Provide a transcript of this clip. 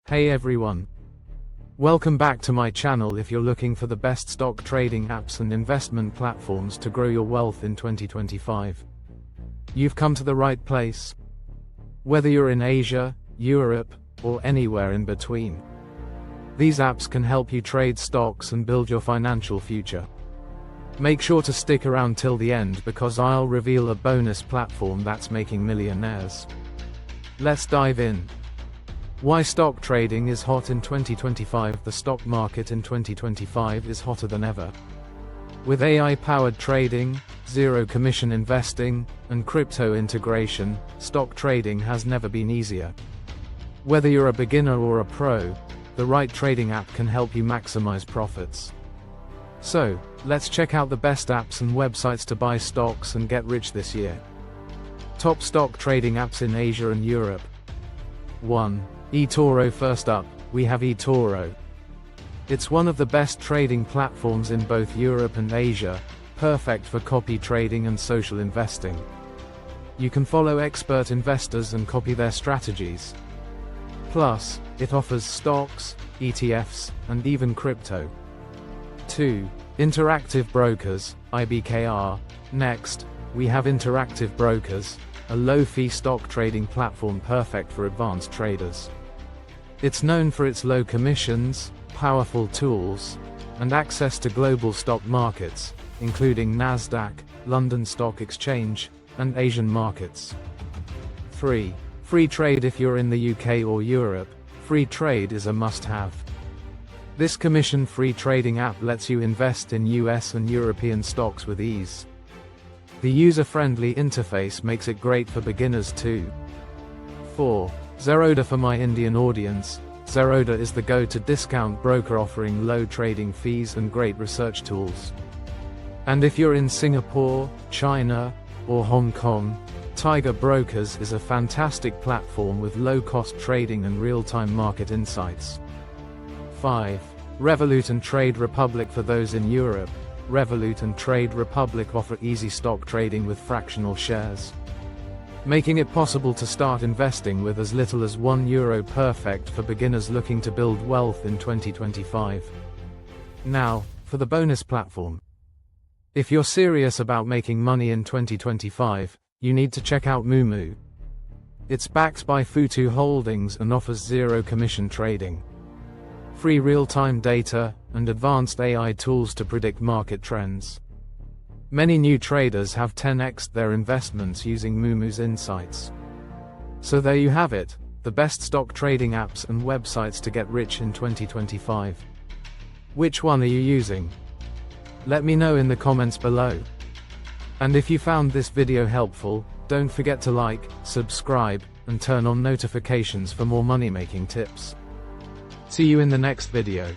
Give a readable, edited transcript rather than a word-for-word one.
Hey everyone. Welcome back to my channel. If you're looking for the best stock trading apps and investment platforms to grow your wealth in 2025, you've come to the right place. Whether you're in Asia, Europe, or anywhere in between, these apps can help you trade stocks and build your financial future. Make sure to stick around till the end because I'll reveal a bonus platform that's making millionaires. Let's dive in. Why stock trading is hot in 2025. The stock market in 2025 is hotter than ever. With AI-powered trading, zero-commission investing, and crypto integration, stock trading has never been easier. Whether you're a beginner or a pro, the right trading app can help you maximize profits. So, let's check out the best apps and websites to buy stocks and get rich this year. Top stock trading apps in Asia and Europe. 1. eToro. First up, we have eToro. It's one of the best trading platforms in both Europe and Asia, perfect for copy trading and social investing. You can follow expert investors and copy their strategies. Plus, it offers stocks, ETFs, and even crypto. 2. Interactive Brokers, IBKR. Next, we have Interactive Brokers, a low-fee stock trading platform perfect for advanced traders. It's known for its low commissions, powerful tools, and access to global stock markets, including Nasdaq, London Stock Exchange, and Asian markets. 3. Freetrade. If you're in the UK or Europe, Freetrade is a must-have. This commission-free trading app lets you invest in US and European stocks with ease. The user-friendly interface makes it great for beginners too. 4. Zerodha. For my Indian audience, Zerodha is the go-to discount broker offering low trading fees and great research tools. And if you're in Singapore, China, or Hong Kong, Tiger Brokers is a fantastic platform with low-cost trading and real-time market insights. 5. Revolut and Trade Republic. For those in Europe, Revolut and Trade Republic offer easy stock trading with fractional shares, making it possible to start investing with as little as €1, perfect for beginners looking to build wealth in 2025. Now, for the bonus platform. If you're serious about making money in 2025, you need to check out Moomoo. It's backed by Futu Holdings and offers zero-commission trading, free real-time data, and advanced AI tools to predict market trends. Many new traders have 10x'd their investments using Moomoo's insights. So there you have it, the best stock trading apps and websites to get rich in 2025. Which one are you using? Let me know in the comments below. And if you found this video helpful, don't forget to like, subscribe, and turn on notifications for more money-making tips. See you in the next video.